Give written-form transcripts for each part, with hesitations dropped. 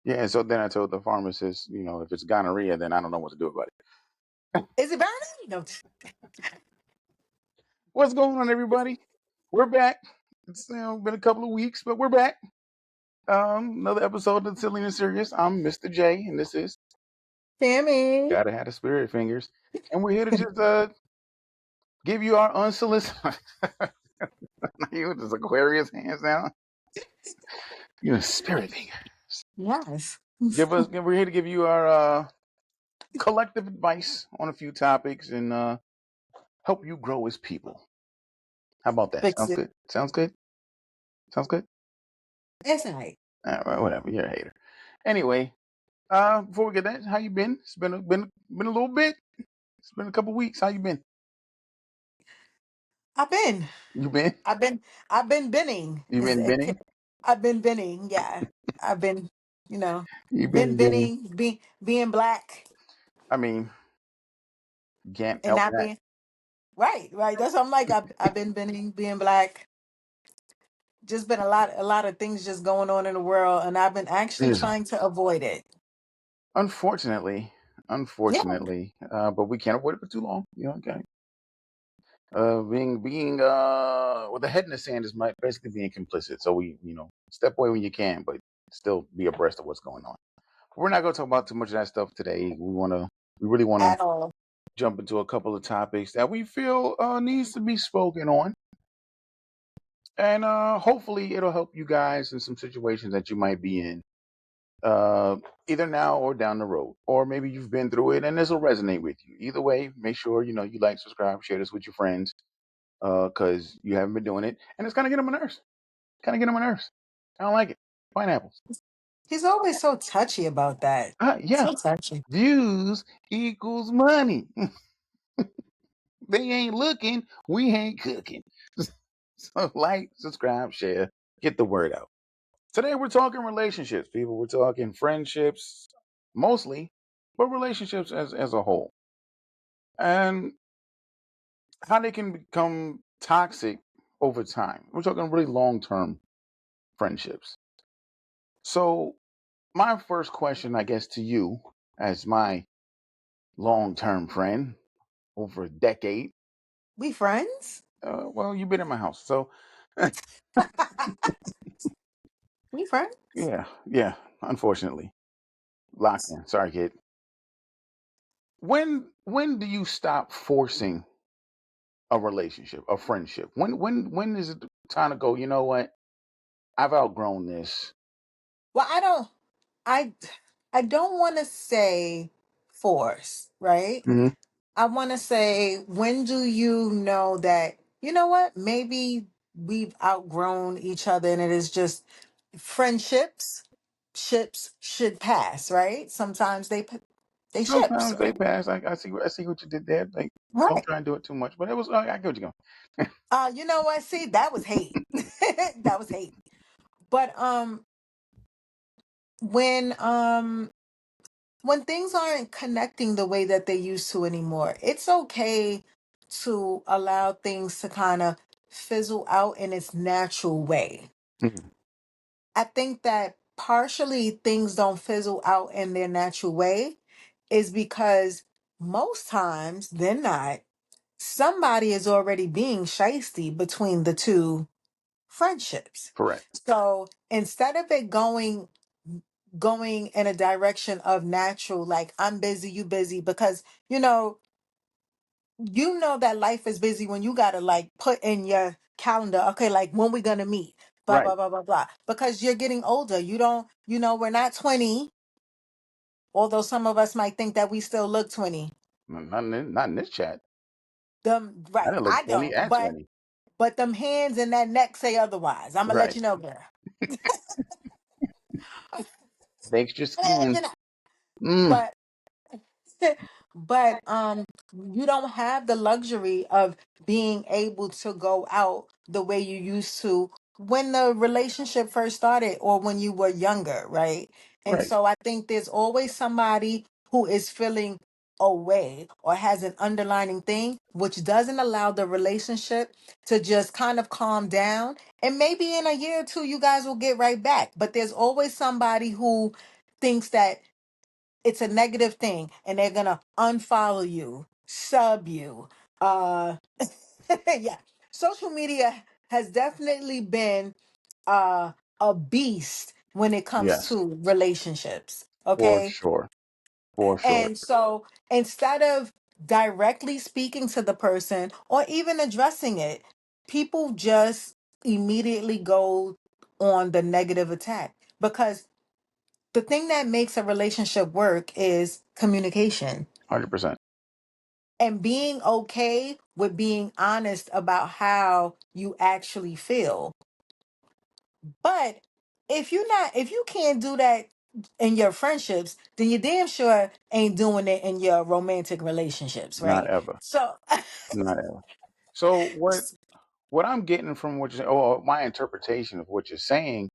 Yeah, and so then I told the pharmacist, if it's gonorrhea, then I don't know what to do about it. Is it burning? No. What's going on, everybody? We're back. It's been a couple of weeks, but we're back. Another episode of Silly and Serious. I'm Mr. J, and this is Tammy. Gotta Have the Spirit Fingers, and we're here to just give you our unsolicited. You with this Aquarius hands down. Spirit finger. Yes. We're here to give you our collective advice on a few topics and help you grow as people. How about that? Fix Sounds it. good. Sounds good. Sounds good. It's all right. Whatever. You're a hater. Anyway, before we get that, how you been? It's been a little bit. It's been a couple weeks. How you been? I've been. You been? I've been. I've been binning. You been binning? I've been binning. Yeah. I've been. You know, You been been binning? binning. Being black I mean, can't and help not that. being right. Right. That's what I'm like. I've been binning. Being black. Just been a lot of things just going on in the world, and I've been actually There's trying to avoid it. unfortunately, Yeah. but we can't avoid it for too long. Okay. Being with a head in the sand is basically being complicit. So we step away when you can, but still be abreast of what's going on. We're not going to talk about too much of that stuff today. We really want to At all. jump into a couple of topics that we feel needs to be spoken on, and hopefully it'll help you guys in some situations that you might be in, uh, either now or down the road, or maybe you've been through it and this will resonate with you. Either way, make sure you like, subscribe, share this with your friends, because you haven't been doing it, and it's kind of getting on my nerves. I don't like it. Pineapples. He's always so touchy about that. Yeah. So touchy. Views equals money. They ain't looking, we ain't cooking. So like, subscribe, share, get the word out. Today we're talking relationships, people. We're talking friendships, mostly, but relationships as a whole, and how they can become toxic over time. We're talking really long term friendships. So my first question, I guess, to you, as my long term friend over a decade. We friends? Well, you've been in my house, so We friends? yeah. Unfortunately, locked in. Sorry, kid. When do you stop forcing a relationship, a friendship? When is it time to go? You know what? I've outgrown this. Well, I I don't want to say force, right? Hmm. I want to say, when do you know that, you know what? Maybe we've outgrown each other and it is just friendships, ships should pass, right? Sometimes they ship. Sometimes they So, pass. I see what you did there. Like, don't right. try and do it too much. But it was. I get what you're going. You know what? See, that was hate. That was hate. But when um when things aren't connecting the way that they used to anymore, it's okay to allow things to kind of fizzle out in its natural way. Mhm. I think that partially things don't fizzle out in their natural way is because most times they're not. Somebody is already being shisty between the two friendships. Correct. So instead of it going in a direction of natural, like I'm busy, you busy, because you know that life is busy when you gotta like put in your calendar, okay, like when we gonna meet, blah Right. blah blah blah blah. Because you're getting older. You don't, we're not 20, although some of us might think that we still look 20. Not in this chat. Them I right, didn't look I 20 don't, at but 20. them hands and that neck say otherwise. I'm gonna let Right. you know, girl. Baked your I'm gonna let skin. you know. Mm. But but you don't have the luxury of being able to go out the way you used to when the relationship first started or when you were younger, right? And Right. so I think there's always somebody who is feeling away or has an underlining thing which doesn't allow the relationship to just kind of calm down, and maybe in a year or two you guys will get right back, but there's always somebody who thinks that it's a negative thing and they're gonna unfollow you, sub you. Uh yeah. Social media has definitely been uh a beast when it comes Yes, to relationships. for Okay. sure. For sure. And so instead of directly speaking to the person or even addressing it, people just immediately go on the negative attack because the thing that makes a relationship work is communication 100%. and being okay with being honest about how you actually feel. But if you can't do that in your friendships, then you damn sure ain't doing it in your romantic relationships, Not right? ever. So Not ever. So what I'm getting from what you're saying, or my interpretation of what you're saying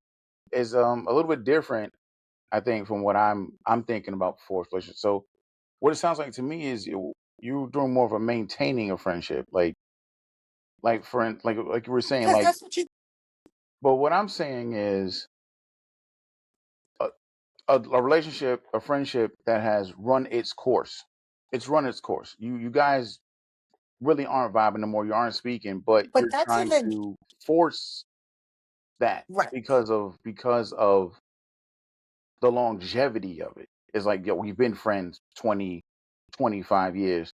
is a little bit different, I think, from what I'm thinking about forced relationships. So what it sounds like to me is you're doing more of a maintaining a friendship, like you were saying, because like. that's what you But what I'm saying is a, a relationship, a friendship that has run its course. It's run its course. You guys really aren't vibing no more. You aren't speaking, but but you're that's trying even to force that right. because of the longevity of it. It's like, yo, we've been friends 20, 25 years.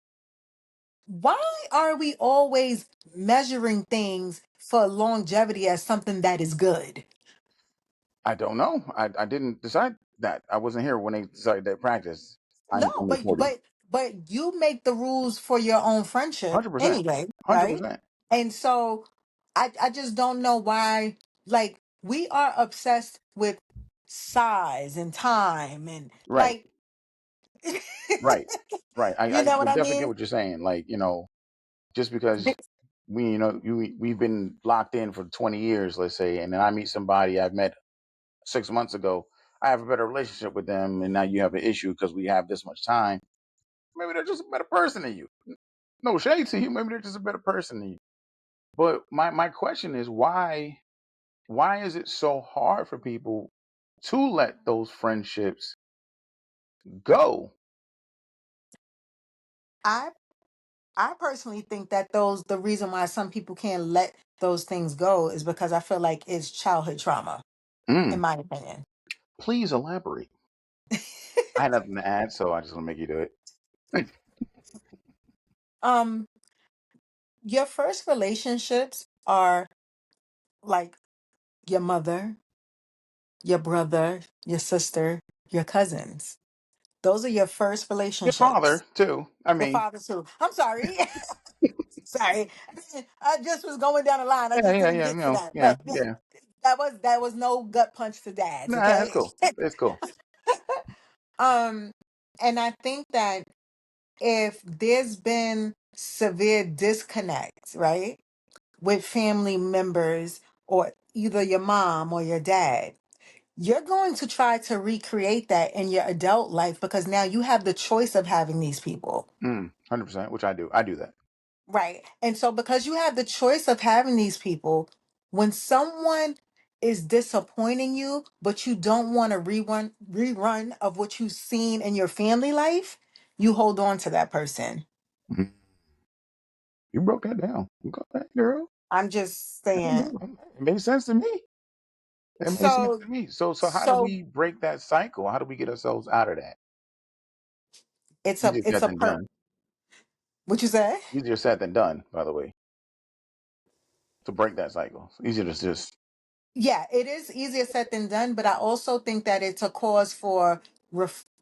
Why are we always measuring things for longevity as something that is good? I don't know. I didn't decide that. I wasn't here when they decided that practice. No, I'm reporting. but you make the rules for your own friendship 100%. anyway, right? 100%. And so I just don't know why like we are obsessed with size and time and Right. like Right. Right. you I know what I definitely get mean? what you're saying. Like, just because we've been locked in for 20 years, let's say, and then I meet somebody I've met 6 months ago, I have a better relationship with them, and now you have an issue because we have this much time. Maybe they're just a better person than you. No shade to you. Maybe they're just a better person than you. But my question is why is it so hard for people to let those friendships go? I I personally think that those the reason why some people can't let those things go is because I feel like it's childhood trauma, in Mm, my opinion. please elaborate. I had nothing to add, so I just want to make you do it. um your first relationships are like your mother, your brother, your sister, your cousins. Those are your first Your relationships. father too. I Your mean, father too. I'm sorry. Sorry. I just was going down the line. I yeah, just yeah, didn't yeah, get to that. yeah, But yeah. that was no gut punch to dads, Nah, that's okay? cool. It's cool. um and I think that if there's been severe disconnect, right, with family members or either your mom or your dad, you're going to try to recreate that in your adult life because now you have the choice of having these people. 100%, which I do. I do that. Right. And so because you have the choice of having these people, when someone is disappointing you, but you don't want a rerun of what you've seen in your family life, you hold on to that person. Mhm. You broke that down. Go ahead, girl. I'm just Hey, saying. man, it made sense to me. It made sense So to me. So how do so we break that cycle? How do we get ourselves out of that? Easier it's said a than per done. what you say? Easier said than done, by the way, to break that cycle. It's easier to just Yeah, it is easier said than done, but I also think that it's a cause for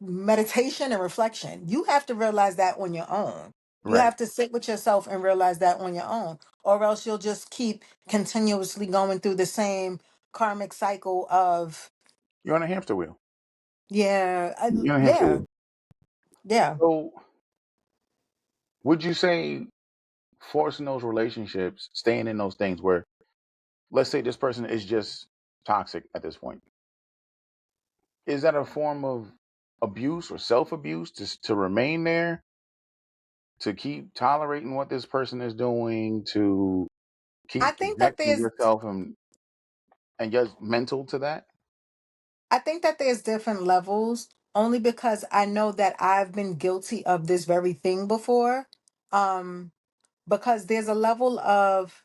meditation and reflection. You have to realize that on your own. You right. have to sit with yourself and realize that on your own, or else you'll just keep continuously going through the same karmic cycle of, You're on a hamster wheel. yeah, You're on a hamster yeah, wheel. yeah. So would you say forcing those relationships, staying in those things where, let's say this person is just toxic at this point, is that a form of abuse or self-abuse to remain there, to keep tolerating what this person is doing, to I keep think that projecting there's yourself and just mental to that? I think that there's different levels only because I know that I've been guilty of this very thing before. Um, because there's a level of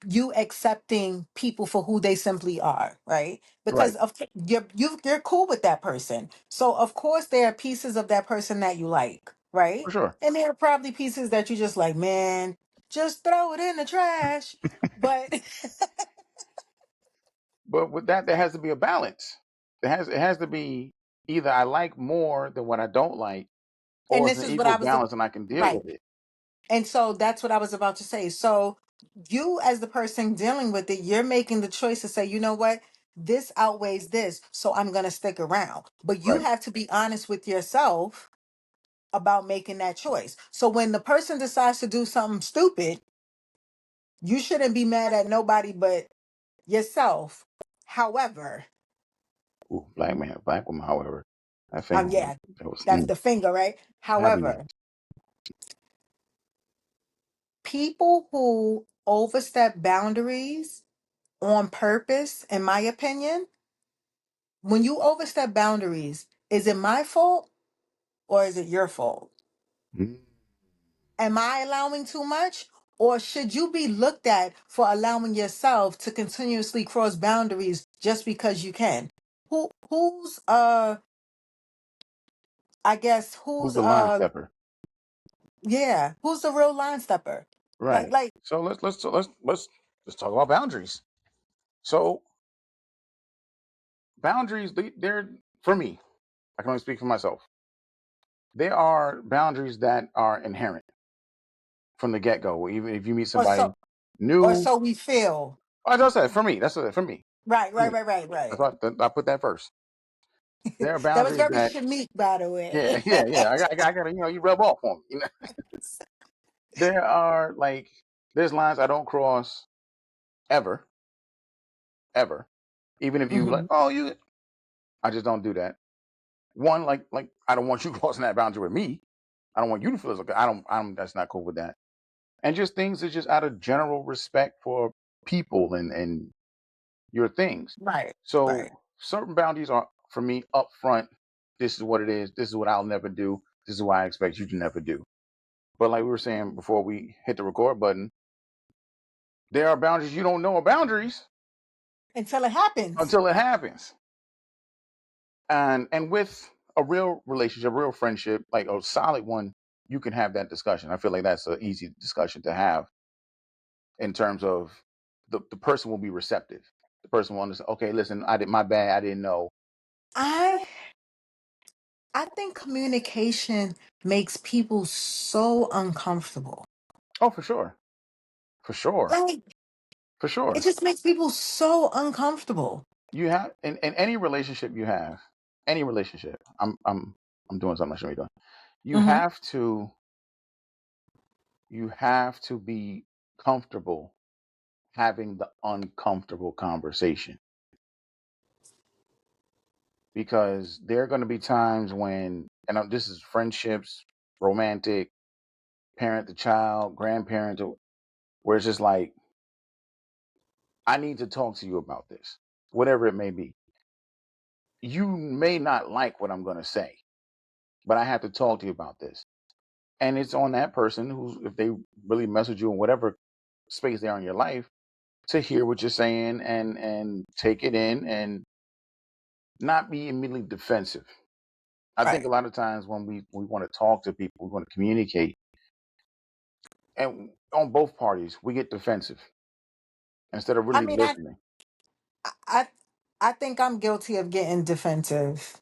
you accepting people for who they simply are, right? Right, Because you're cool with that person. So of course there are pieces of that person that you like, right? for sure. And there are probably pieces that you just like, man, just throw it in the trash. But But with that, there has to be a balance. It has to be either I like more than what I don't like, and or it's this an is what equal I was balance and I can deal right. with it. And so that's what I was about to say. So you as the person dealing with it, you're making the choice to say, you know what? This outweighs this, so I'm going to stick around. But you Right. have to be honest with yourself about making that choice. So when the person decides to do something stupid, you shouldn't be mad at nobody but yourself. However, Ooh, black man, black woman. However, that finger yeah, that was that's the finger, right? heavenly. However, people who overstep boundaries on purpose, in my opinion, when you overstep boundaries, is it my fault or is it your fault? Mm. Am I allowing too much? Or should you be looked at for allowing yourself to continuously cross boundaries just because you can? Who's I guess Who's who's the line stepper? yeah, who's the real line stepper? Like Right. like So let's talk about boundaries. So boundaries, they're for me. I can only speak for myself. There are boundaries that are inherent from the get go. Even if you meet or somebody so or new, so we feel. I just said for me. That's it, for me. Right, For right, me. right, right, That's right. why I put that first. There are That was boundaries very that, Shamik, by the yeah, way. yeah, yeah. I got to, you rub off on me. There are like, there's lines I don't cross ever, ever. Even if you like, Hmm. oh, I just don't do that. One, like I don't want you crossing that boundary with me. I don't want you to feel as like I don't. That's not cool with that. And just things that just out of general respect for people and your things. Right, right. So certain boundaries are for me up front. This is what it is. This is what I'll never do. This is what I expect you to never do. But like we were saying before we hit the record button, there are boundaries you don't know are boundaries Until it happens. until it happens. And with a real relationship, real friendship, like a solid one, you can have that discussion. I feel like that's an easy discussion to have in terms of the person will be receptive. The person will understand, okay, listen, I did my bad, I didn't know. I I think communication makes people so uncomfortable. Oh, for sure. For sure. Like, For it sure. just makes people so uncomfortable. You have in any relationship you have, any relationship, I'm doing something I shouldn't be doing. You Hmm. have to you have to be comfortable having the uncomfortable conversation, because there are going to be times when, and this is friendships, romantic, parent to child, grandparent to, where it's just like, I need to talk to you about this, whatever it may be. You may not like what I'm going to say, but I have to talk to you about this. And it's on that person who's, if they really mess with you in whatever space they are in your life, to hear what you're saying and take it in and not be immediately defensive. I think a Right. lot of times when we want to talk to people, we want to communicate, and on both parties, we get defensive instead of I really mean, listening. I I think I'm guilty of getting defensive.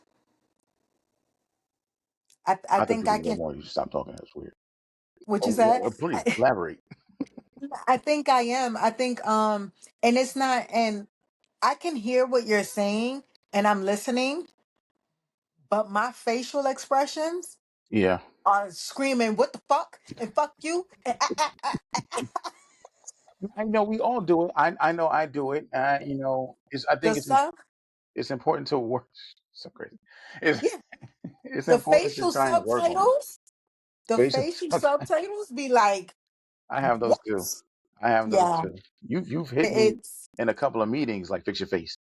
I I thought think you were I gonna go can. more. You just stopped talking. That's weird. What you Oh, said? please elaborate. I think I am. I think and it's not, and I can hear what you're saying and I'm listening, but my facial expressions Yeah, are screaming what the fuck and fuck you and I know we all do it. I know I do it. I the think stuff. it's important to work. So crazy. It's Yeah, it's the important to facial try and work on it. subtitles, the Facial facial sometimes. subtitles be like, I have those what? too. I have those Yeah, too. You've hit me it's in a couple of meetings like fix your face.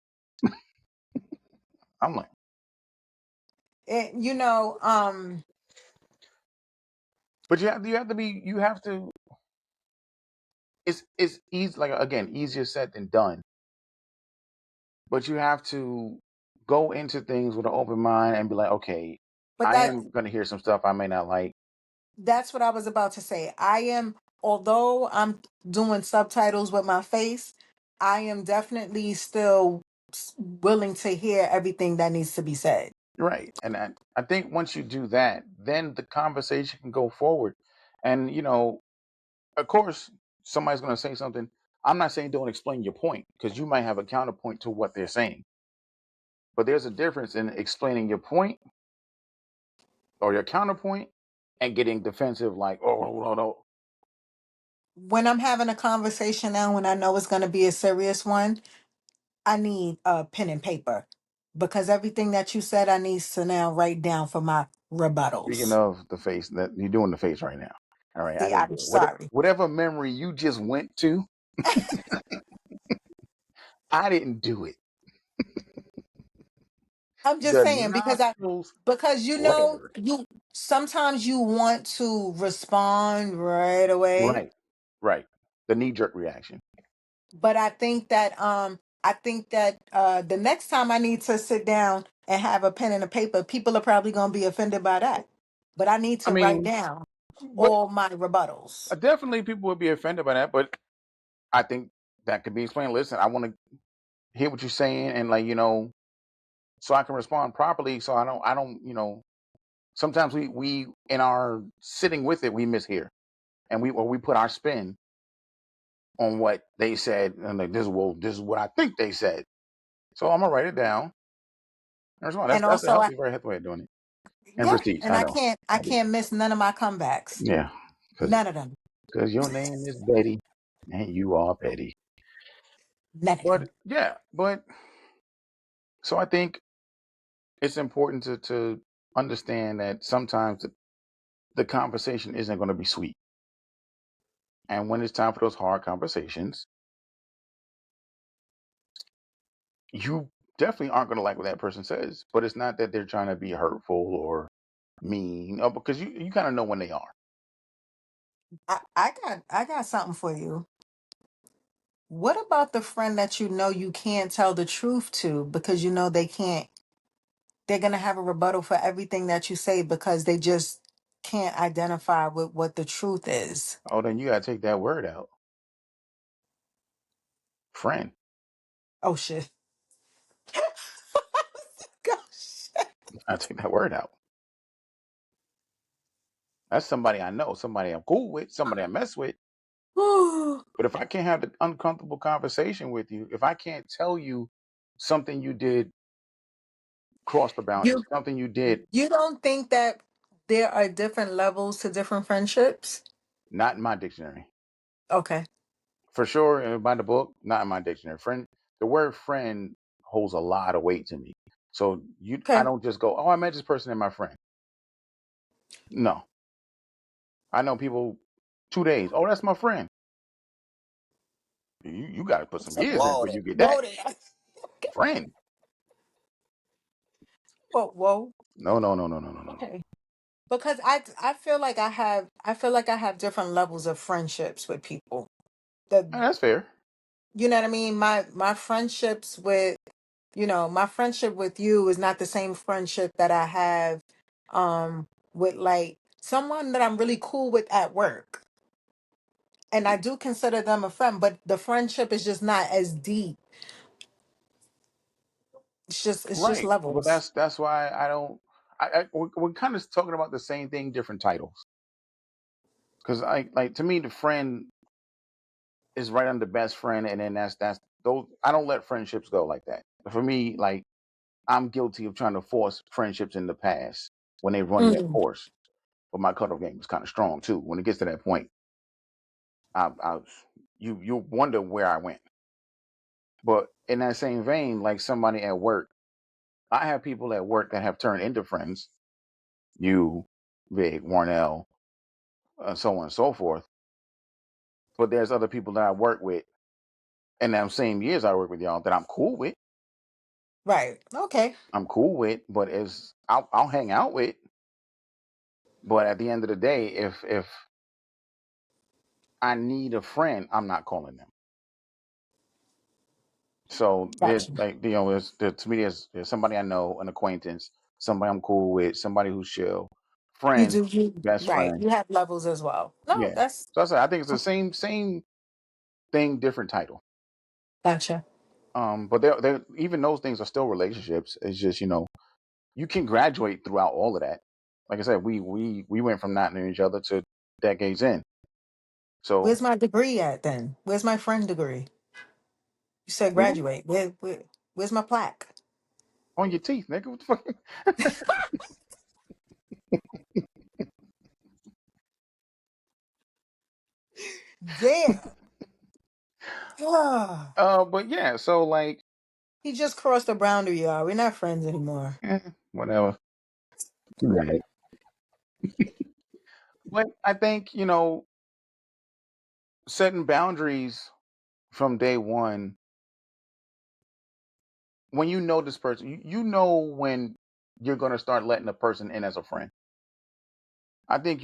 I'm like, You know, but you have to. It's easy. Like again, easier said than done. But you have to go into things with an open mind and be like, okay, but I am going to hear some stuff I may not like. that's what I was about to say. I am, although I'm doing subtitles with my face, I am definitely still willing to hear everything that needs to be said. Right. And I think once you do that, then the conversation can go forward. And, of course, somebody's going to say something. I'm not saying don't explain your point because you might have a counterpoint to what they're saying. But there's a difference in explaining your point or your counterpoint and getting defensive, like, oh, no, no. When I'm having a conversation now, when I know it's going to be a serious one, I need a pen and paper because everything that you said, I need to now write down for my Speaking rebuttals. of the face, that you're doing the face right now. All right, I See, got to do I'm it. sorry. Whatever memory you just went to, I didn't do it. I'm just The saying nostrils, because whatever. you sometimes you want to respond right away, Right, right. The knee jerk reaction. but I think that the next time I need to sit down and have a pen and a paper, people are probably going to be offended by that. But I need I to write mean, down but all my rebuttals. definitely people would be offended by that. But I think that could be explained. Listen, I want to hear what you're saying, and like so I can respond properly. So I don't. Sometimes we in our sitting with it, we mishear, and we put our spin on what they said, and like this is what I think they said. So I'm gonna write it down and respond. And That's a also, healthy, very healthy way of doing it. And yeah, prestige, and I know. I I do. can't miss none of my comebacks. Yeah, because None of them. your name is Betty, and you are petty. None of them. But yeah, but so I think it's important to understand that sometimes the conversation isn't going to be sweet, and when it's time for those hard conversations, you definitely aren't going to like what that person says. But it's not that they're trying to be hurtful or mean, because you kind of know when they are. I got something for you. What about the friend that you know you can't tell the truth to because you know they can't, they're going to have a rebuttal for everything that you say because they just can't identify with what the truth is. Oh, then you got to take that word out, friend. Oh shit. Gosh. I take that word out. That's somebody I know, somebody I'm cool with, somebody I mess with. But if I can't have the uncomfortable conversation with you, if I can't tell you something you did cross the boundary, you something you did you don't think that there are different levels to different friendships? not in my dictionary. Okay. For sure, by the book, not in my dictionary. Friend, the word friend holds a lot of weight to me. So I Okay. don't just go, oh, I met this person and my friend. No, I know people 2 days. Oh, that's my friend. You got to put some So years in whoa before there. you get that Whoa there. friend. Whoa, whoa. No, no, no, no, no, no, no, no. Okay. Because I feel like I feel like I have different levels of friendships with people. The That's fair. You know what I mean? My friendships with, my friendship with you is not the same friendship that I have with like someone that I'm really cool with at work. And I do consider them a friend, but the friendship is just not as deep. It's just Right. But levels. that's why I don't. We're kind of talking about the same thing, different titles. Because I like to me, the friend is right under best friend, and then that's those. I don't let friendships go like that. For me, like I'm guilty of trying to force friendships in the past when they run their Mm. course. But my cutoff game is kind of strong too. When it gets to that point, I you wonder where I went. But in that same vein, like somebody at work, I have people at work that have turned into friends. You, Vic, Warnell, so on and so forth. But there's other people that I work with in them same years I work with y'all that I'm cool with. Right. Okay. I'm cool with, but is I'll hang out with. But at the end of the day, if I need a friend, I'm not calling them. So there's Gotcha. like to me there's somebody I know, an acquaintance, somebody I'm cool with, somebody who's chill, You friend, do you best right. friend. You have levels as well. No, Yeah. that's So I said I think it's the same thing, different title. gotcha. But they're even those things are still relationships. It's just you can graduate throughout all of that. Like I said, we went from not knowing each other to decades in. So Where's my degree at then? Where's my friend degree? You said mhm, graduate. Where's my plaque? on your teeth, nigga. What the fuck? Damn. Ah, But yeah, so like, he just crossed the boundary, y'all. We're not friends anymore. whatever. Right. But I think setting boundaries from day one, when you know this person, you know when you're gonna start letting a person in as a friend. I think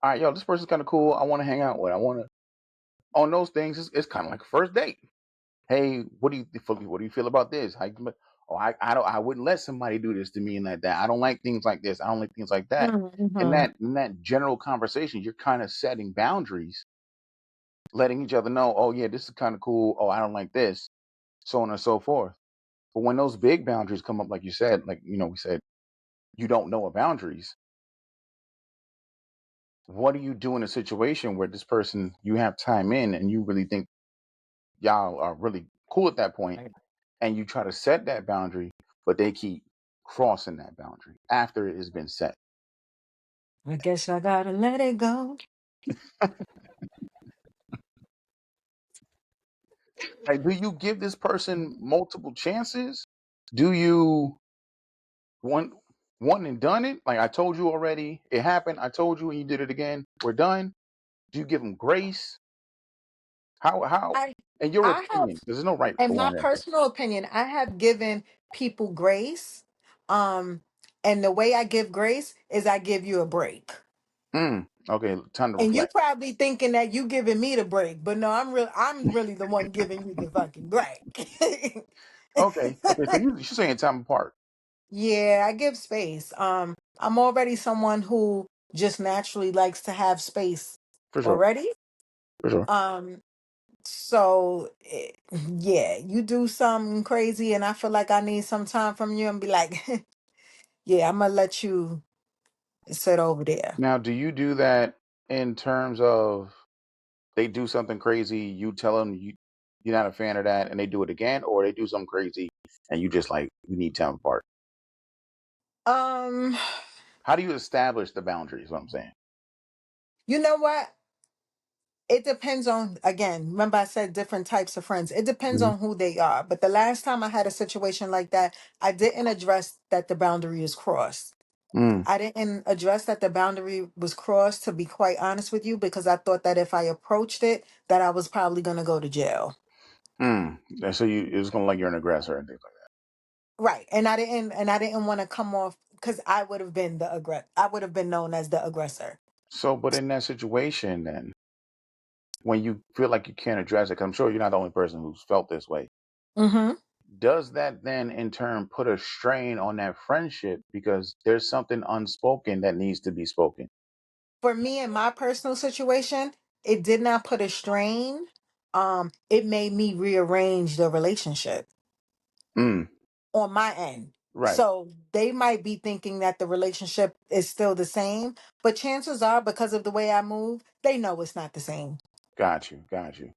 all right, yo, this person's kind of cool. I want to hang out with. I want to on those things. It's kind of like a first date. Hey, what do you feel about this? Oh, I wouldn't let somebody do this to me and like that. I don't like things like this. I don't like things like that. In Mm-hmm. that general conversation, you're kind of setting boundaries, letting each other know, oh yeah, this is kind of cool. Oh, I don't like this, so on and so forth. But when those big boundaries come up, like you said, like we said, you don't know what boundaries. What do you do in a situation where this person you have time in and you really think y'all are really cool at that point, Right. and you try to set that boundary, but they keep crossing that boundary after it has been set. I guess I gotta let it go. Like, do you give this person multiple chances? Do you one one and done it? Like I told you already, it happened. I told you, and you did it again. We're done. Do you give them grace? How? I In your I have, opinion, 'cause there's no right in or my wrong answer. personal opinion, I have given people grace. Um, and the way I give grace is I give you a break. Okay, time to And you reflect. probably thinking that you giving me the break, but no, I'm really the one giving you the fucking break. Okay. So you're saying time apart Yeah, I give space. I'm already someone who just naturally likes to have space for sure, already. for sure. Um, so yeah, you do something crazy and I feel like I need some time from you and be like, yeah, I'm gonna let you sit over there. Now, do you do that in terms of they do something crazy, you tell them you're not a fan of that, and they do it again, or they do something crazy and you just like we need time apart? Um, How do you establish the boundaries? What I'm saying. you know what? It depends on, again, remember I said different types of friends. It depends Mhm. on who they are. But the last time I had a situation like that, I didn't address that the boundary is crossed. Mm, I didn't address that the boundary was crossed, to be quite honest with you, because I thought that if I approached it, that I was probably going to go to jail. And so it's gonna like you're an aggressor and things like Right. And I didn't want to come off because I would have been known as the aggressor. that. So, but in that situation, then when you feel like you can't address it, 'cause I'm sure you're not the only person who's felt this way. Hmm. Does that then in turn put a strain on that friendship because there's something unspoken that needs to be spoken? For me, in my personal situation, it did not put a strain. It made me rearrange the relationship Mm, on my end. right. So they might be thinking that the relationship is still the same, but chances are, because of the way I move, they know it's not the same. Got you. Got you.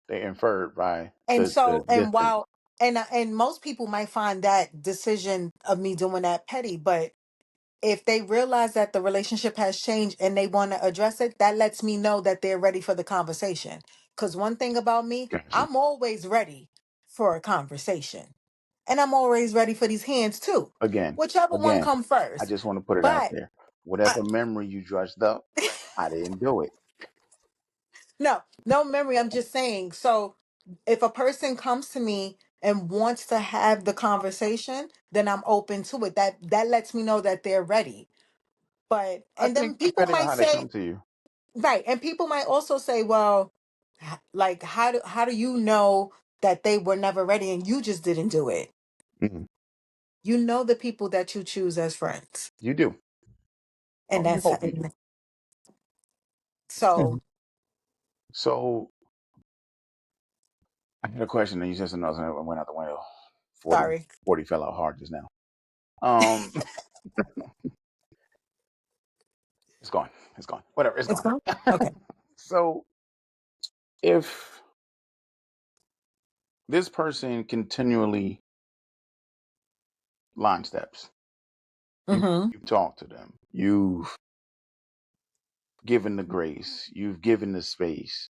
They inferred by And the so, and distance. while, and most people might find that decision of me doing that petty, but if they realize that the relationship has changed and they want to address it, that lets me know that they're ready for the conversation. Because one thing about me, Got you. I'm always ready for a conversation. And I'm always ready for these hands too. Again, Whichever one again, come I first. just want to put it out But there. I, Whatever memory you drudged up, I didn't do it. no, no memory. I'm just saying. So if a person comes to me and wants to have the conversation, then I'm open to it. That lets me know that they're ready. But I and then think people depending on might how they say, come to you. right, and people might also say, well, like how do you know that they were never ready and you just didn't do it? Mhm. You know the people that you choose as friends. You do. And Oh, you that's hope you do. and so So I had a question and you said something else and it went out the window. 40, sorry. 40 fell out hard just now. Um, it's gone. It's gone. Whatever. It's It's gone. gone? Okay. So if this person continually line steps, Mm-hmm. you've talked to them, you've given the grace, you've given the space.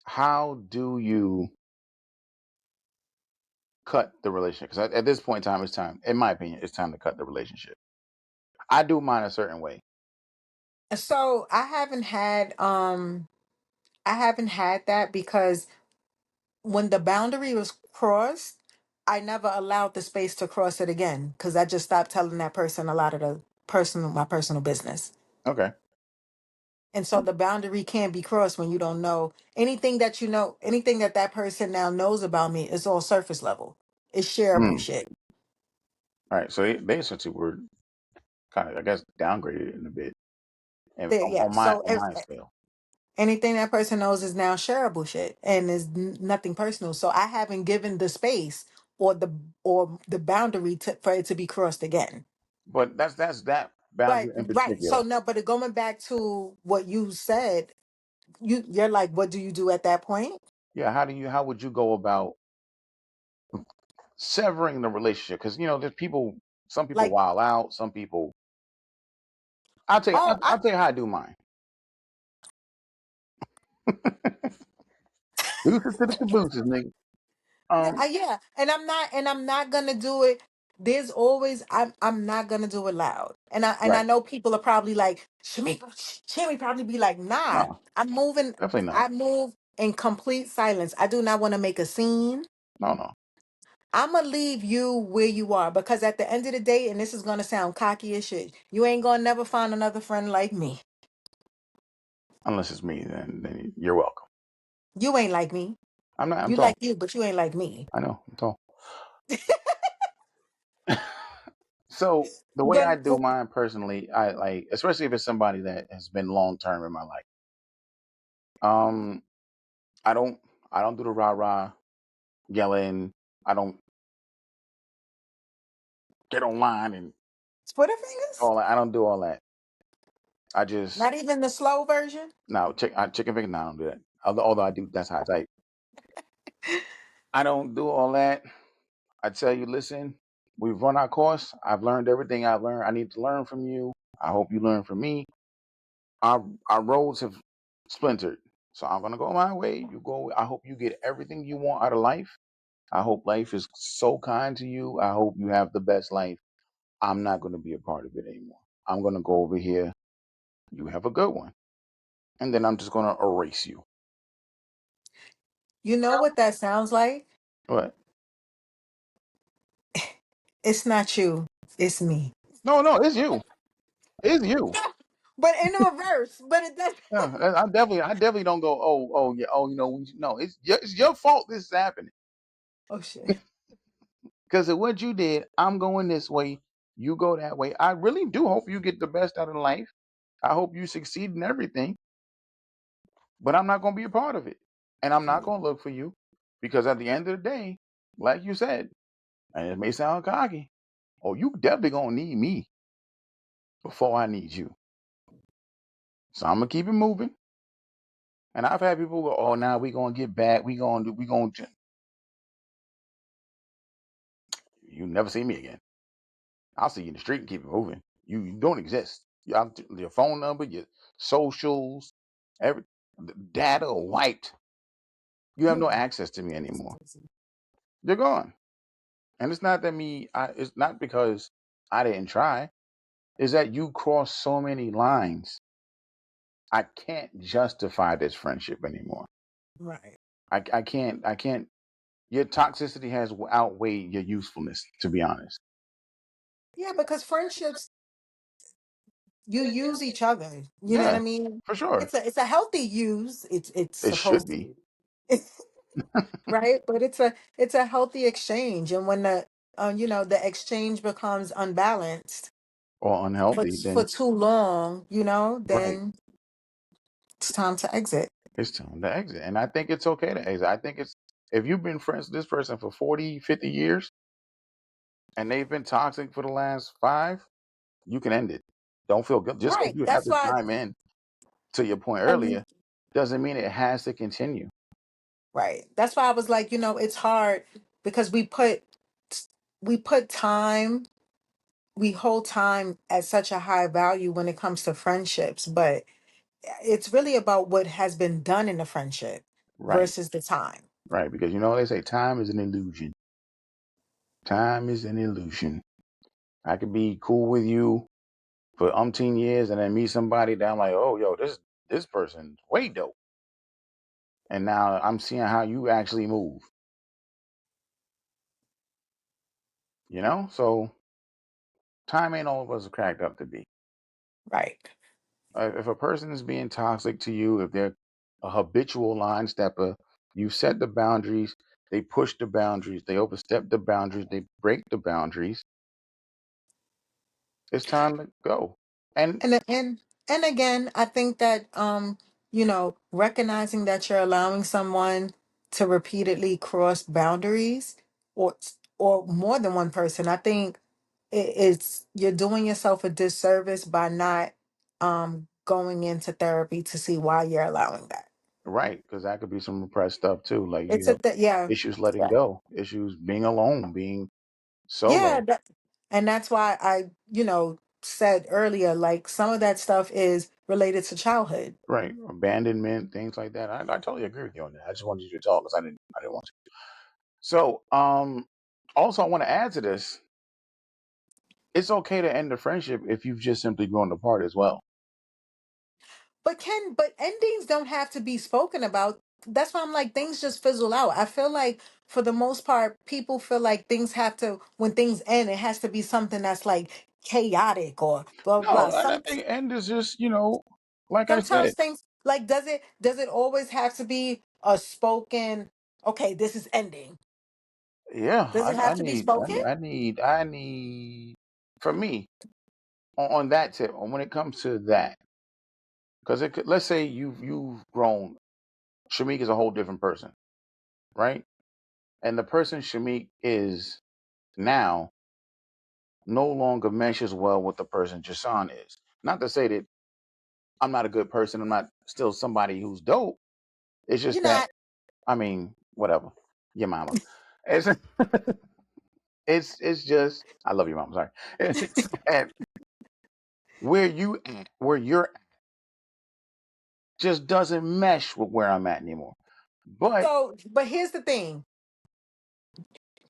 How do you cut the relationship? Because at this point in time, it's time, in my opinion, it's time to cut the relationship. I do mine a certain way. So I haven't had that because when the boundary was crossed, I never allowed the space to cross it again because I just stopped telling that person a lot of the my personal business. Okay. And so the boundary can't be crossed when you don't know anything that you know, anything that that person now knows about me is all surface level. It's shareable Mm. shit. All right. So they essentially were kind of, I guess, downgraded in a bit, and There, yeah. So on if my scale. anything that person knows is now shareable shit and is nothing personal. So I haven't given the space or the boundary for it to be crossed again. But that's that But boundary in right. So particular. no, but going back to what you said, you're like, what do you do at that point? Yeah. How would you go about severing the relationship? Because there's people. Some people Like, wild out. Some people. oh, I'll tell you how I do mine. Deuces to the cabooses, nigga. Um. Yeah, and I'm not gonna do it. There's always I'm not gonna do it loud, and I Right. know people are probably like Shimmy probably be like, nah, No. I'm moving. Definitely not. I move in complete silence. I do not want to make a scene. No. No. I'm gonna leave you where you are because at the end of the day, and this is gonna sound cocky as shit, you ain't gonna never find another friend like me. Unless it's me, then you're welcome. You ain't like me. I'm not. I'm You tall. like you, but you ain't like me. I know. I'm tall. So the way I Then do mine personally, I like, especially if it's somebody that has been long term in my life. Um, I don't, I don't do the rah rah yelling. I don't get online and Twitter fingers, all that. I don't do all that. I just not even the slow version. no chicken finger. No, I don't do that. Although I do, that's how I type. I don't do all that. I tell you, listen, we've run our course. I've learned everything I've learned. I need to learn from you. I hope you learn from me. Our roads have splintered. So I'm gonna go my way. You go. I hope you get everything you want out of life. I hope life is so kind to you. I hope you have the best life. I'm not gonna be a part of it anymore. I'm gonna go over here. You have a good one, and then I'm just gonna erase you. You know what that sounds like? What? It's not you. It's me. No, no, it's you. It's you. But in the reverse. But it does. Yeah, I definitely don't go. Oh, yeah. Oh, no. It's your fault. This is happening Oh shit. because of what you did. I'm going this way. You go that way. I really do hope you get the best out of life. I hope you succeed in everything, but I'm not going to be a part of it. And I'm not going to look for you because at the end of the day, like you said, and it may sound cocky, oh, you definitely going to need me before I need you. So I'm going to keep it moving. And I've had people go, oh, now we going to get back. We going to, you never see me again. I'll see you in the street and keep it moving. You don't exist. Your phone number, your socials, every data wiped. You have no access to me anymore. You're gone. And it's not that it's not because I didn't try. It's that you crossed so many lines. I can't justify this friendship anymore. Right. I can't your toxicity has outweighed your usefulness, to be honest. Yeah, because friendships, you use each other. You know what Yeah, I mean? for sure. It's a healthy use. It's It should supposed to be. be. Right? But it's a healthy exchange. And when the exchange becomes unbalanced Or for unhealthy, for then too long, right. then it's time to exit. It's time to exit. And I think it's okay to exit. I think it's if you've been friends with this person for 40, 50 years and they've been toxic for the last 5, you can end it. Don't feel good. Just because Right. you have That's the why. time in, to your point And earlier, doesn't mean it has to continue. right. That's why I was like, it's hard because we put time, we hold time at such a high value when it comes to friendships, but it's really about what has been done in the friendship Right. versus the time. Right. Because they say time is an illusion. Time is an illusion. I could be cool with you for umpteen years and then meet somebody that I'm like, oh yo, this person's way dope. And now I'm seeing how you actually move, So time ain't all of us cracked up to be. Right. If a person is being toxic to you, if they're a habitual line stepper, you set the boundaries, they push the boundaries, they overstep the boundaries, they break the boundaries. It's time to go. And And again, I think that recognizing that you're allowing someone to repeatedly cross boundaries, or or more than one person, I think it's you're doing yourself a disservice by not going into therapy to see why you're allowing that. right, because that could be some repressed stuff too. Like you It's a have yeah. issues letting Yeah. go, issues being alone, being Yeah, solo. and that's why I, said earlier, like some of that stuff is related to childhood. Right, abandonment, things like that. I totally agree with you on that. I just wanted you to talk because I didn't want to. So, also I want to add to this. It's okay to end a friendship if you've just simply grown apart as well. But endings don't have to be spoken about. That's why I'm like things just fizzle out. I feel like for the most part, people feel like things have to when things end, it has to be something that's like chaotic or blah blah blah. No, I think end is just like I Sometimes said. things like does it always have to be a spoken, okay, this is ending. Yeah, Does it I have to be need, I spoken? need, I need, I need. For me, on that tip, when it comes to that, because it could, let's say you've grown. Shamik is a whole different person, right? And the person Shamik is now no longer meshes well with the person Jason is. Not to say that I'm not a good person. I'm not still somebody who's dope. It's just You're that not. I mean, whatever. Your mama. It's it's just I love your mom. Sorry. It's that where you're at, just doesn't mesh with where I'm at anymore. But So, but here's the thing.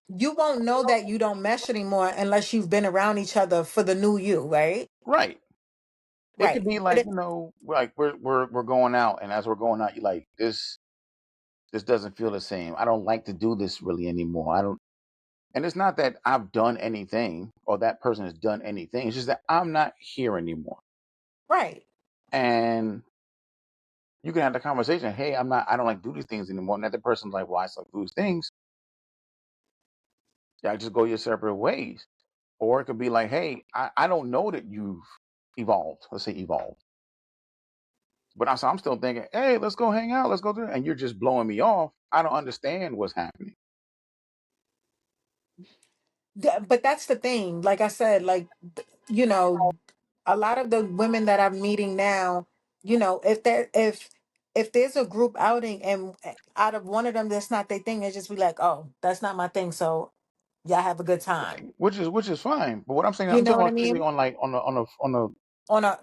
You won't know that you don't mesh anymore unless you've been around each other for the new you, right? right, it could Right. be But like like we're going out, and as we're going out, you like this doesn't feel the same. I don't like to do this really anymore. I don't. And it's not that I've done anything or that person has done anything. It's just that I'm not here anymore. right. And you can have the conversation, hey, I don't like to do these things anymore. And that the person's like, well, I still do these things. Yeah, just go your separate ways. Or it could be like, hey, I don't know that you've evolved. Let's say evolved. But I'm still thinking, hey, let's go hang out. Let's go do it. And you're just blowing me off. I don't understand what's happening. But that's the thing. Like I said, like you know, a lot of the women that I'm meeting now, if there's a group outing and out of one of them that's not their thing, they just be like, oh, that's not my thing. So y'all have a good time. Right. Which is fine. But what I'm saying, You I'm know talking what I about strictly mean? on like on a On a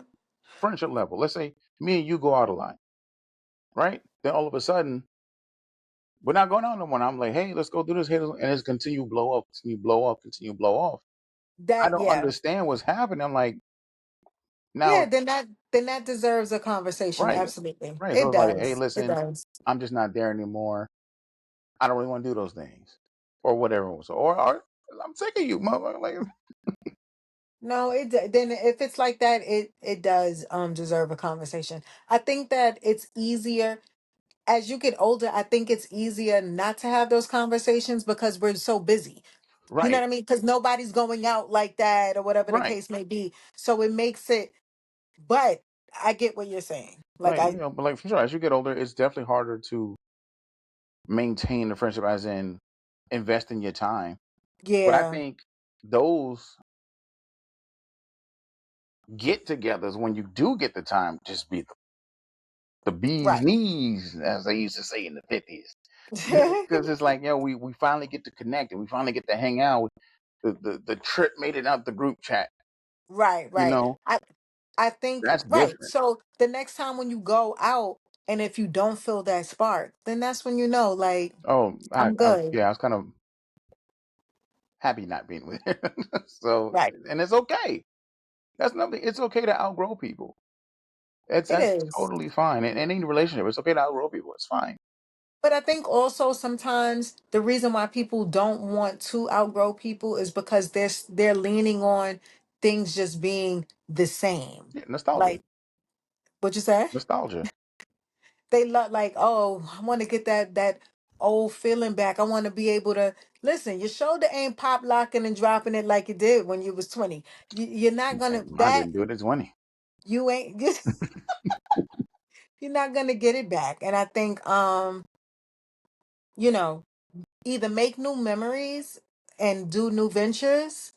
friendship level. Let's say me and you go out a lot, right? Then all of a sudden, we're not going out no more. I'm like, hey, let's go do this. Hey, and it's continue blow up, continue blow up, continue blow off. I that don't yeah. understand what's happening. I'm like, Yeah, now, then that deserves a conversation. right, Absolutely. right. So It it's like, hey, does. It listen, does. I'm just not there anymore. I don't really want to do those things, or whatever. Or I'm sick of you, motherfucker. Like, No, then if it's like that, it does deserve a conversation. I think that it's easier as you get older. I think it's easier not to have those conversations because we're so busy. You know right, what I mean? Because nobody's going out like that or whatever the right, case may be. So it makes it. But I get what you're saying. Like right. I, But like for sure, as you get older, it's definitely harder to maintain the friendship, as in invest in your time. But I yeah, think those get-togethers, when you do get the time, just be the bee's right. knees, as they used to say in the 50s. Because it's like, we finally get to connect and we finally get to hang out. The trip made it out the group chat. Right, You right. know, I think that's right. different. So the next time when you go out and if you don't feel that spark, then that's when you know, like, Oh, I'm good. yeah, I was kind of happy not being with her. So, Right. and it's okay. That's nothing. It's okay to outgrow people. It That's is. totally fine. In any relationship, it's okay to outgrow people. It's fine. But I think also sometimes the reason why people don't want to outgrow people is because they're leaning on things just being the same. Yeah, nostalgia, Like what you say? nostalgia. They love like, oh, I want to get that old feeling back. I want to be able to listen. Your shoulder ain't pop locking and dropping it like it did when you was 20. You're not Hey, gonna mine that didn't do it. It's 20. you ain't you're not gonna get it back. And I think you know, either make new memories and do new ventures,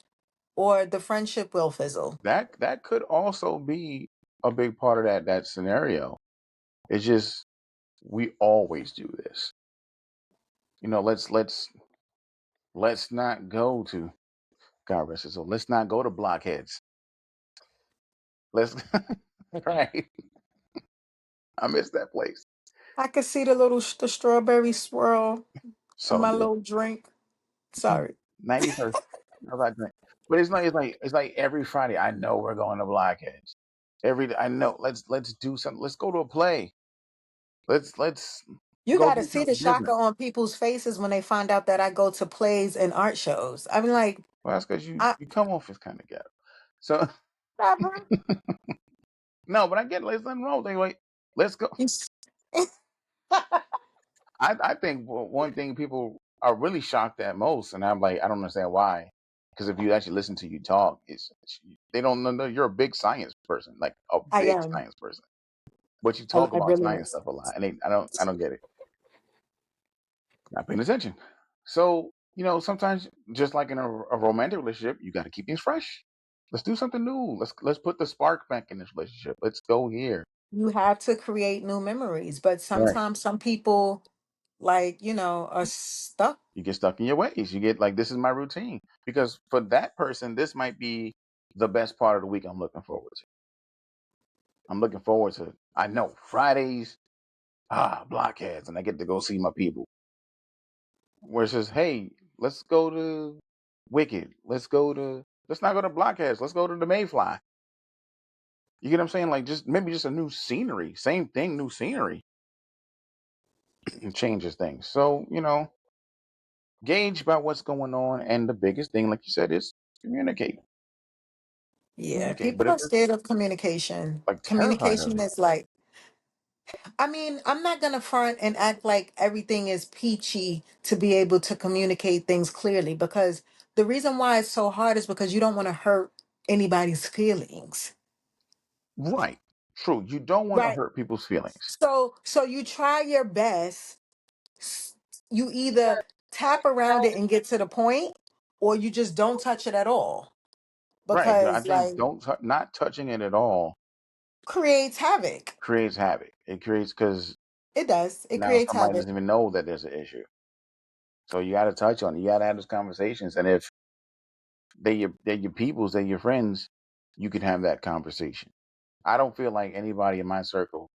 or the friendship will fizzle. That could also be a big part of that scenario. It's just we always do this. Let's not go to God rest his soul. Let's not go to blockheads. Let's right. I miss that place. I could see the strawberry swirl in So my good. little drink. Sorry. 91st. How's that drink? But it's like every Friday. I know we're going to blockheads. I know. Let's do something. Let's go to a play. Let's You go got to do see the something shocker different. on people's faces when they find out that I go to plays and art shows. I mean, like, Well, that's because you I you come off as kind of ghetto. So whatever. no, but I get it. Let's nothing wrong. They like, let's go. You s- I think one thing people are really shocked at most, and I'm like, I don't understand why. Because if you actually listen to you talk, they don't know you're a big science person, like a I big am. science person. But you talk I about really science am. stuff a lot, and I don't get it. Not paying attention. So sometimes just like in a romantic relationship, you got to keep things fresh. Let's do something new. Let's put the spark back in this relationship. Let's go here. You have to create new memories, but Right. sometimes some people, like, are stuck. You get stuck in your ways. You get like, this is my routine. Because for that person, this might be the best part of the week I'm looking forward to. I'm looking forward to, I know, Fridays, blockheads, and I get to go see my people. Where it says, hey, let's go to Wicked. Let's not go to blockheads. Let's go to the Mayfly. You get what I'm saying? Like, just maybe just a new scenery. Same thing, new scenery. It changes things. So, gauge about what's going on. And the biggest thing, like you said, is communicate. Yeah, Communicate. But people if are it's scared of communication. like terrified of Communication it. is like, I mean, I'm not gonna front and act like everything is peachy to be able to communicate things clearly because the reason why it's so hard is because you don't want to hurt anybody's feelings. Right. True. You don't want to Right. hurt people's feelings. So you try your best. S- You either tap around it and get to the point, or you just don't touch it at all Right. But I because think like not touching it at all creates havoc. creates havoc. It creates, because It does. It now creates somebody havoc. doesn't even know that there's an issue. So you got to touch on it. You got to have those conversations. And if they're your peoples, they're your friends, you can have that conversation. I don't feel like anybody in my circle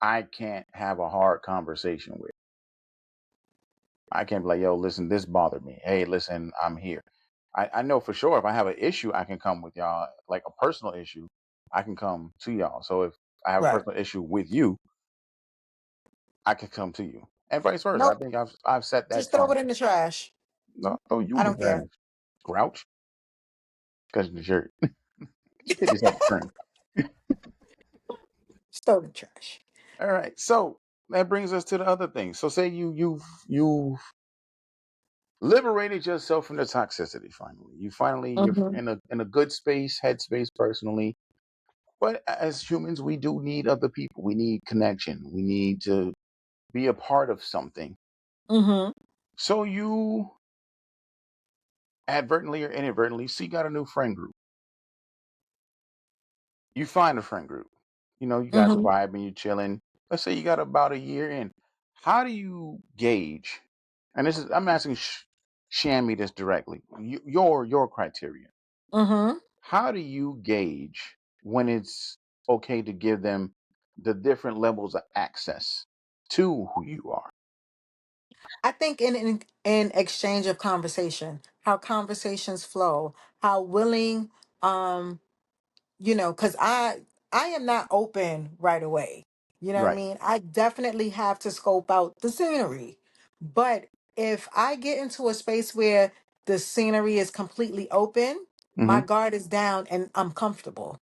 I can't have a hard conversation with. I can't be like, yo, listen, this bothered me. Hey, listen, I'm here. I know for sure if I have an issue, I can come with y'all, like a personal issue, I can come to y'all. So if I have a Right. personal issue with you, I can come to you. and vice versa. I Nope. think I've set that Just throw tone. it in the trash. No, oh, you I in the don't care. trash, grouch, because the shirt. Get yourself a trim. Just throw it in the trash. All right, so that brings us to the other thing. So say you liberated yourself from the toxicity. Finally, you're Hmm. in a good space, headspace personally. But as humans, we do need other people. We need connection. We need to be a part of something. Hmm. So you advertently or inadvertently seek out a new friend group. You find a friend group. You guys are Hmm. vibing, you chilling. Let's say you got about a year in. How do you gauge? And this is I'm asking Shammy this directly. Your criteria. Hmm. How do you gauge when it's okay to give them the different levels of access to who you are? I think in exchange of conversation, how conversations flow, how willing, um, because I am not open right away. You know what I Right. mean? I definitely have to scope out the scenery. But if I get into a space where the scenery is completely open, my Hmm. guard is down and I'm comfortable.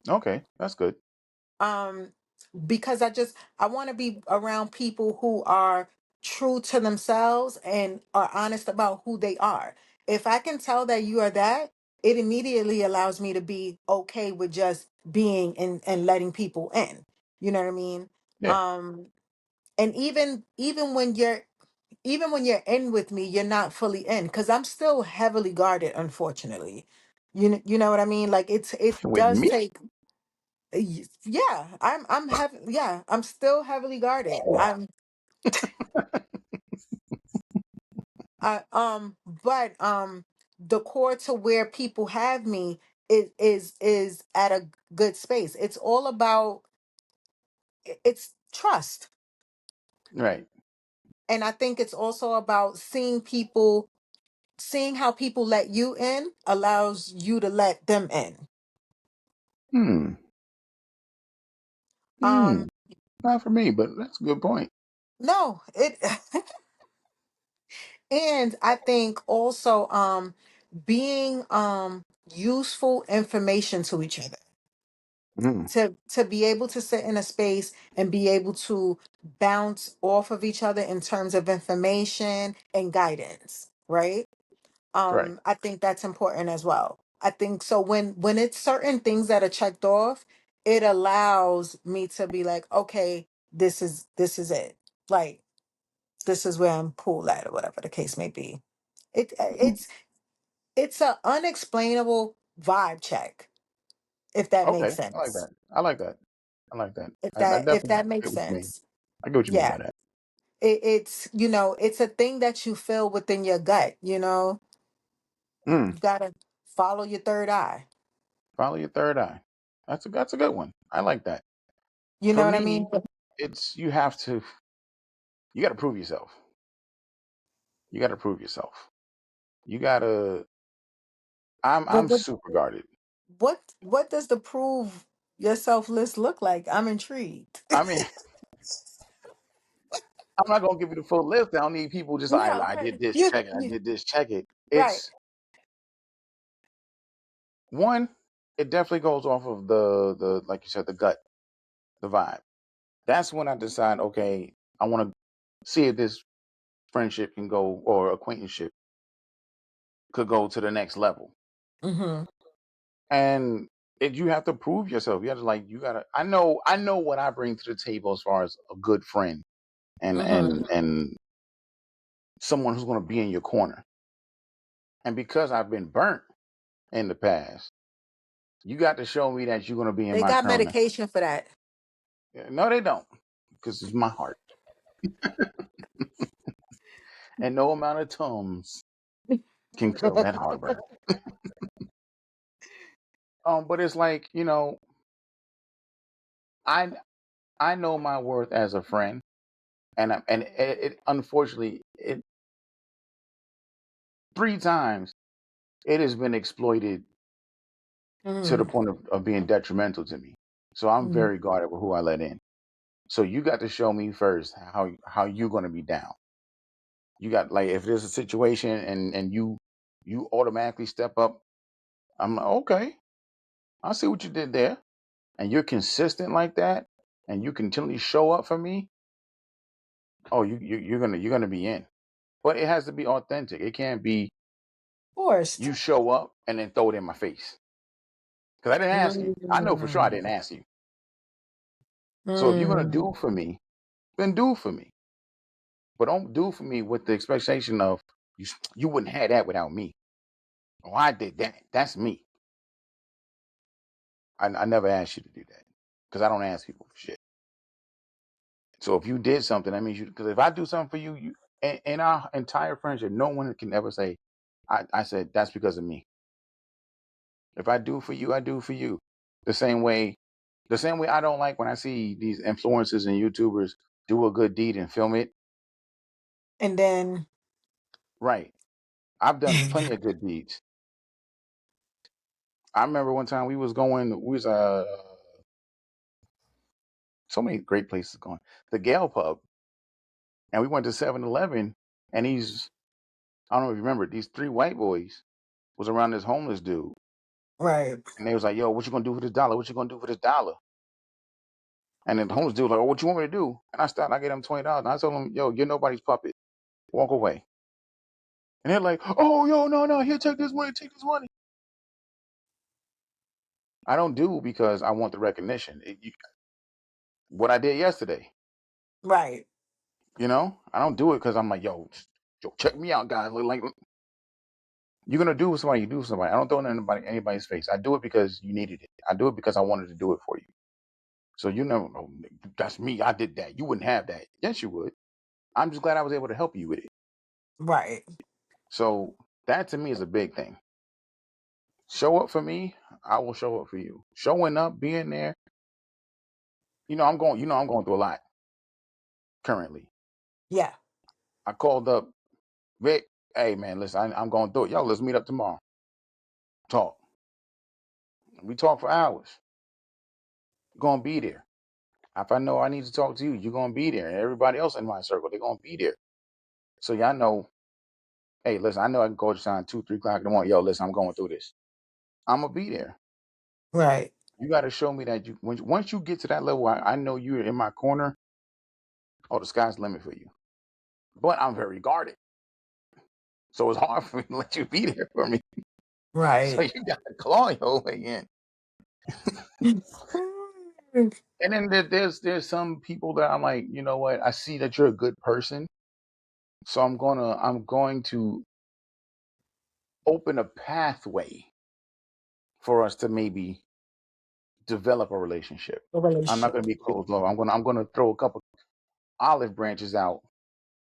Okay, that's good. Um, because I want to be around people who are true to themselves and are honest about who they are. If I can tell that you are that, it immediately allows me to be okay with just being and letting people in. You know what I mean? Yeah. Um, and even when you're in with me, you're not fully in because I'm still heavily guarded, unfortunately. You know what I mean? Like it With does me? take yeah, I'm heavy. Yeah, I'm still heavily guarded. Oh. I but the core to where people have me is at a good space. It's all about it's trust, Right. and I think it's also about seeing how people let you in allows you to let them in. Hmm. Hmm. Um, Not for me, but that's a good point. no, it and I think also being useful information to each other Hmm. to be able to sit in a space and be able to bounce off of each other in terms of information and guidance, right? Right. I think that's important as well. I think so when it's certain things that are checked off, it allows me to be like, okay, this is it. Like this is where I'm cool at or whatever the case may be. Mm. It's a unexplainable vibe check, if that makes Okay. I like sense. that. I like that. I like that. If I if definitely that makes get what you mean. sense. I get what you mean Yeah. by that. It's it's a thing that you feel within your gut. Mm. You gotta follow your third eye. Follow your third eye. That's a good one. I like that. You For know what I mean? me, it's you got to prove yourself. You got to prove yourself. You got to. Well, I'm super guarded. what does the prove yourself list look like? I'm intrigued. I mean, I'm not gonna give you the full list. I don't need people just like No, I did this, you, check it. I you did this, check it. right. It's one. It definitely goes off of the like you said, the gut, the vibe. That's when I decide, okay, I want to see if this friendship can go or acquaintanceship could go to the next level. Mm-hmm. And you have to prove yourself. You have to like you gotta. I know what I bring to the table as far as a good friend and Mm-hmm. someone who's gonna be in your corner. And because I've been burnt in the past, you got to show me that you're gonna be in They my got corner. medication for that. No, they don't, because it's my heart, and no amount of tums can kill that heartburn. But it's like I I know my worth as a friend, and it unfortunately it 3 times it has been exploited to the Mm-hmm. point of being detrimental to me. So I'm very guarded with who I let in. So you got to show me first how you gonna be down. You got, like, if there's a situation and you automatically step up, I'm like, okay, I see what you did there, and you're consistent like that, and you continually show up for me. Oh, you're gonna be in, but it has to be authentic. It can't be Forced. you show up and then throw it in my face because I didn't ask you. I know for sure I didn't Mm. ask you. So if you're gonna Mm. do for me, then do for me, but don't do for me with the expectation of you wouldn't have that without me. Oh, I did that. That's me. I never asked you to do that because I don't ask people for shit. So if you did something, that means you. Because if I do something for you, in our entire friendship, no one can ever say, I said that's because of me. If I do for you, I do for you. The same way, the same way I don't like when I see these influencers and YouTubers do a good deed and film it. And then Right. I've done plenty of good deeds. I remember one time we was so many great places going. The Gale Pub, and we went to 7-Eleven, and I don't know if you remember, these three white boys was around this homeless dude. right, And they was like, yo, what you gonna do for this dollar? What you gonna do for this dollar? And then the homeless dude was like, oh, what you want me to do? And I gave them $20. And I told them, yo, you're nobody's puppet. Walk away. And they're like, oh, yo, no, no, here, take this money, take this money. I don't do because I want the recognition. What I did yesterday, right, I don't do it because I'm like, yo, check me out, guys. Like, you're gonna do with somebody, you do with somebody. I don't throw it in anybody's face. I do it because you needed it. I do it because I wanted to do it for you. So you know, oh, that's me. I did that. You wouldn't have that. Yes, you would. I'm just glad I was able to help you with it. right. So that to me is a big thing. Show up for me, I will show up for you. Showing up, being there. I'm going through a lot currently. Yeah, I called up Vic. Hey man, listen, I'm going through it. Yo, let's meet up tomorrow. Talk. We talk for hours. You're gonna be there. If I know I need to talk to you, you're gonna be there. And everybody else in my circle, they're gonna be there. So y'all know, hey, listen, I know I can call you sign 2, 3 o'clock in the morning. Yo, listen, I'm going through this. I'm gonna be there. right, You got to show me that once you get to that level, I know you're in my corner. Oh, the sky's the limit for you. But I'm very guarded, so it's hard for me to let you be there for me. So right. you got to claw your way in. And then there's some people that I'm like, you know what? I see that you're a good person, so I'm going to open a pathway for us to maybe develop a relationship. A I'm not going relationship. to be closed off. I'm gonna throw a couple olive branches out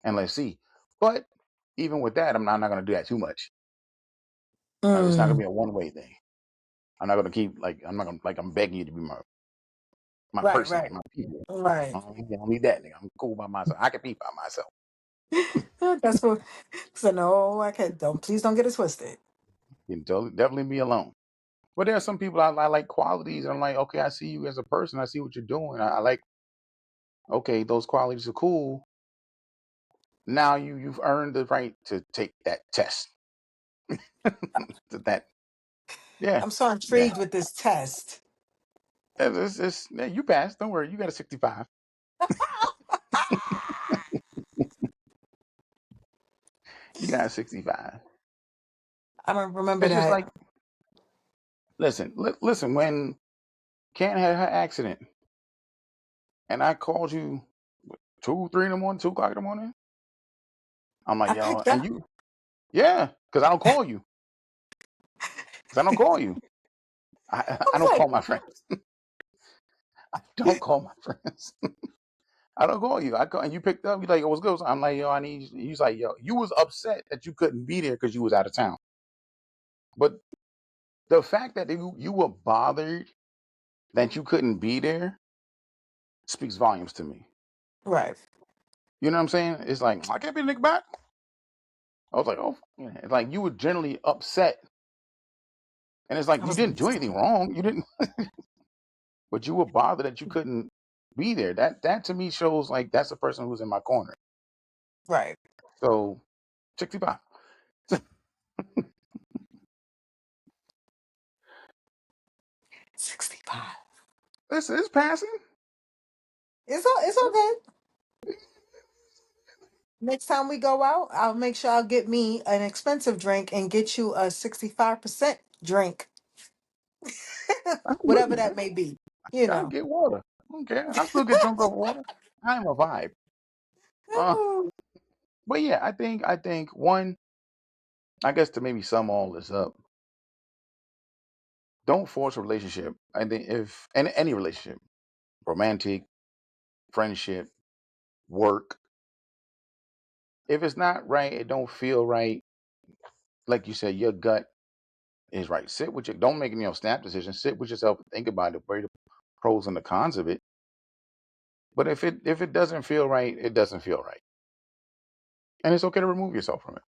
and let's see. But even with that, I'm not going to do that too much. It's not going to Mm, be a one way thing. I'm not going to keep like I'm not going to like I'm begging you to be my right, person, right, my people. right. I don't need that nigga. I'm cool by myself. I can be by myself. That's what. So no, I can't. Don't please don't get it twisted. You can definitely be alone. But there are some people I like qualities, and I'm like, okay, I see you as a person. I see what you're doing. I like, okay, those qualities are cool. Now you've earned the right to take that test. that yeah, I'm so yeah. intrigued with this test. Yeah, you passed. Don't worry. You got a 65. You got a 65. I'm gonna remember It's just that. like, listen. When Ken had her accident, and I called you 2, 3 in the morning, 2 o'clock in the morning. I'm like, I yo, picked and up. you, yeah, because I don't call you. Because I don't call you. I I was don't like, call my friends. I don't call my friends. I don't call you. I call and you picked up. You like, yo, what's good? I'm like, yo, I need you. He's like, yo, you was upset that you couldn't be there because you was out of town. But the fact that you were bothered that you couldn't be there speaks volumes to me. right. You know what I'm saying? It's like I can't be the nigga back. I was like, oh, yeah. It's like you were generally upset, and it's I like you was didn't do anything wrong. You didn't, but you were bothered that you couldn't. be there. That to me shows like that's the person who's in my corner. Right. So 65. 65. Listen, it's passing. It's okay. Next time we go out, I'll make sure I'll get me an expensive drink and get you a 65% drink, whatever Absolutely. that may be. You I'll know. get water. I don't care. I still get drunk off water. I'm a vibe. Uh, but yeah, I think one, I guess to maybe sum all this up, don't force a relationship. I think if any relationship, romantic, friendship, work, if it's not right, it don't feel right. Like you said, your gut is right. Sit with your. Don't make any snap decisions. Sit with yourself and think about it. Weigh the pros and the cons of it. But if it doesn't feel right, it doesn't feel right, and it's okay to remove yourself from it.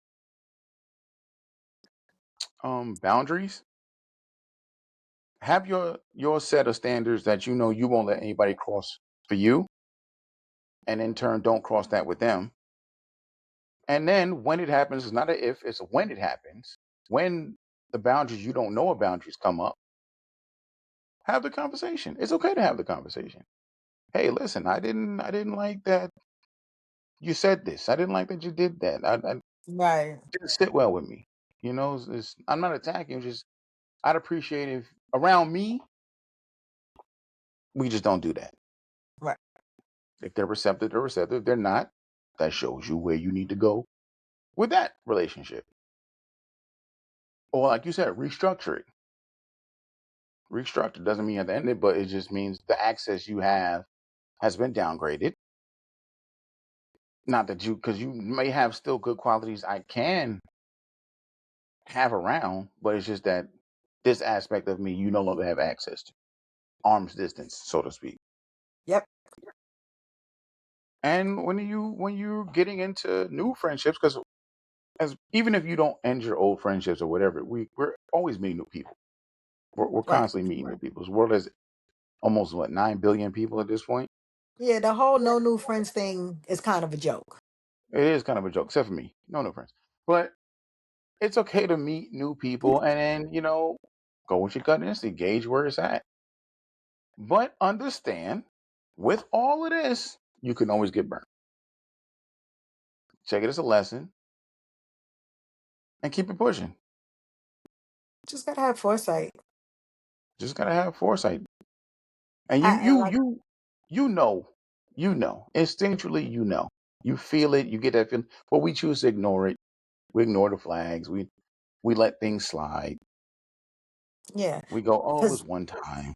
Boundaries. Have your set of standards that you know you won't let anybody cross for you, and in turn, don't cross that with them. And then when it happens, it's not a if, it's a when it happens. When the boundaries you don't know of boundaries come up, have the conversation. It's okay to have the conversation. Hey, listen, I didn't like that you said this. I didn't like that you did that. I Right. didn't sit well with me. I'm not attacking. Just I'd appreciate if around me we just don't do that. Right. If they're receptive, they're receptive. If they're not, that shows you where you need to go with that relationship. Or like you said, restructure it. Restructure doesn't mean at the end of it, but it just means the access you have has been downgraded. Not that because you may have still good qualities I can have around, but it's just that this aspect of me you no longer have access to, arm's distance, so to speak. Yep. And when you're getting into new friendships, because as even if you don't end your old friendships or whatever, we're always meeting new people. We're Right. constantly meeting new people. This world has almost what 9 billion people at this point. Yeah, the whole no new friends thing is kind of a joke. It is kind of a joke, except for me. No, no friends. But it's okay to meet new people and then, go with your gut instinct, gauge where it's at. But understand, with all of this, you can always get burnt. Take it as a lesson and keep it pushing. Just gotta have foresight. Just gotta have foresight. And you I you like you you know, instinctually you feel it, you get that feeling. But we choose to ignore it. We ignore the flags. We let things slide. yeah, We go, oh, it because was one time.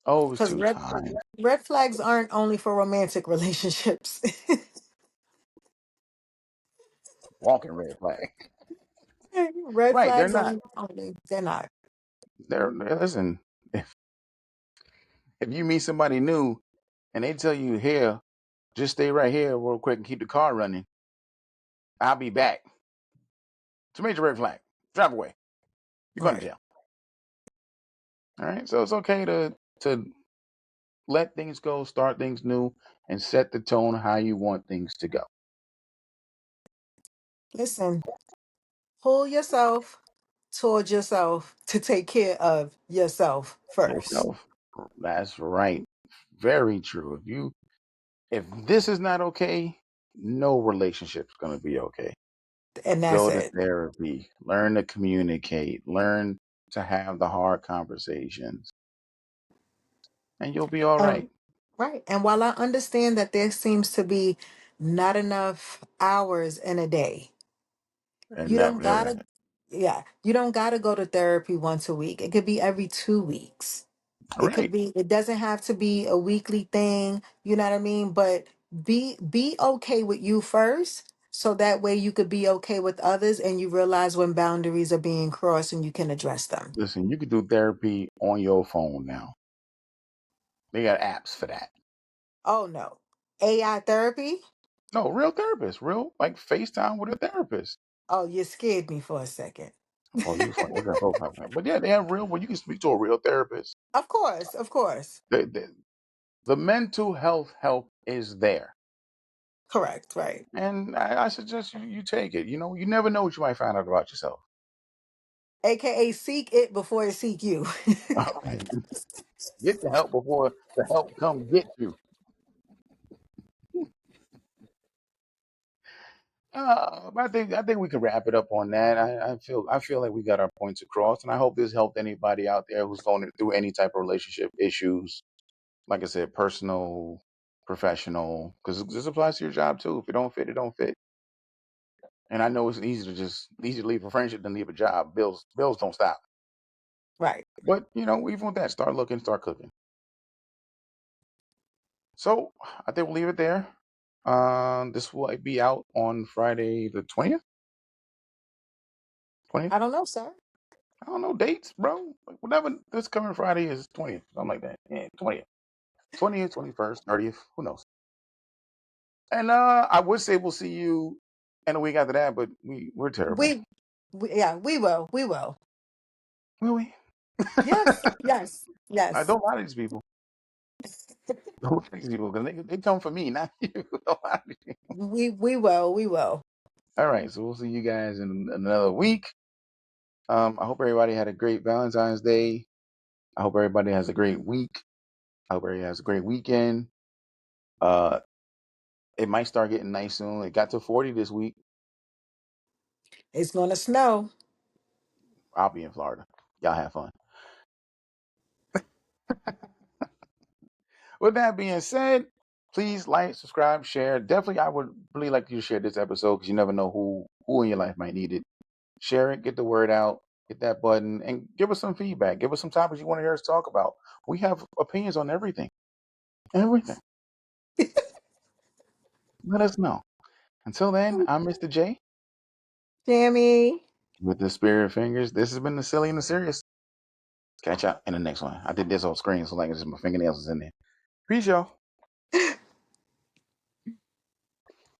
Oh, it was because two times. red flags aren't only for romantic relationships. Walking red flag. Red Right, they're flags not. aren't only they're not. Listen, if you meet somebody new and they tell you, here, just stay right here real quick and keep the car running, I'll be back. It's a major red flag. Drive away. You're going to Right. jail. All right. So it's okay to let things go, start things new, and set the tone how you want things to go. Listen, pull yourself towards yourself to take care of yourself first. Yourself. That's right. Very true. If this is not okay, no relationship's gonna be okay. And that's Go to it. therapy. Learn to communicate. Learn to have the hard conversations, and you'll be all And right. right. And while I understand that there seems to be not enough hours in a day, And you don't never. gotta, yeah, you don't gotta go to therapy once a week. It could be every 2 weeks. All It could right. be, it doesn't have to be a weekly thing, you know what I mean? But be okay with you first, so that way you could be okay with others and you realize when boundaries are being crossed and you can address them. Listen, you can do therapy on your phone now. They got apps for that. Oh no. AI therapy? No, real therapists, real like FaceTime with a therapist. Oh, you scared me for a second. Oh, you funny. Okay, okay. But yeah, they have real. Well, you can speak to a real therapist. Of course, of course. The mental health help is there, Correct, right. and I suggest you take it. You know, you never know what you might find out about yourself. AKA seek it before it seek you. All right. Get the help before the help come get you. I think we can wrap it up on that. I feel like we got our points across, and I hope this helped anybody out there who's going through any type of relationship issues. Like I said, personal, professional, because this applies to your job too. If it don't fit, it don't fit. And I know it's easy to leave a friendship than leave a job. Bills don't stop. Right. But even with that, start looking, start cooking. So I think we'll leave it there. This will be out on Friday the 20th. 20th. I don't know, sir. I don't know dates, bro. Like, whatever this coming Friday is 20th, something like that. Yeah, 20th, 20th, 21st, 30th. Who knows? And I would say we'll see you in a week after that, but we're terrible. Yeah, we will. We will. Will we? Yes, yes, I yes. don't lie to these people. Don't lie to these people because they come for me, not you. Don't lie to me. We will. We will. All right, so we'll see you guys in another week. I hope everybody had a great Valentine's Day. I hope everybody has a great week. I hope everybody has a great weekend. Uh, it might start getting nice soon. It got to 40 this week. It's gonna snow. I'll be in Florida. Y'all have fun. With that being said, please like, subscribe, share. Definitely, I would really like you to share this episode because you never know who in your life might need it. Share it, get the word out, hit that button, and give us some feedback. Give us some topics you want to hear us talk about. We have opinions on everything. Everything. Let us know. Until then, I'm Mr. J Jamie. with the Spirit Fingers. This has been the Silly and the Serious. Catch y'all in the next one. I did this off screen, so like just my fingernails is in there. Peace, y'all.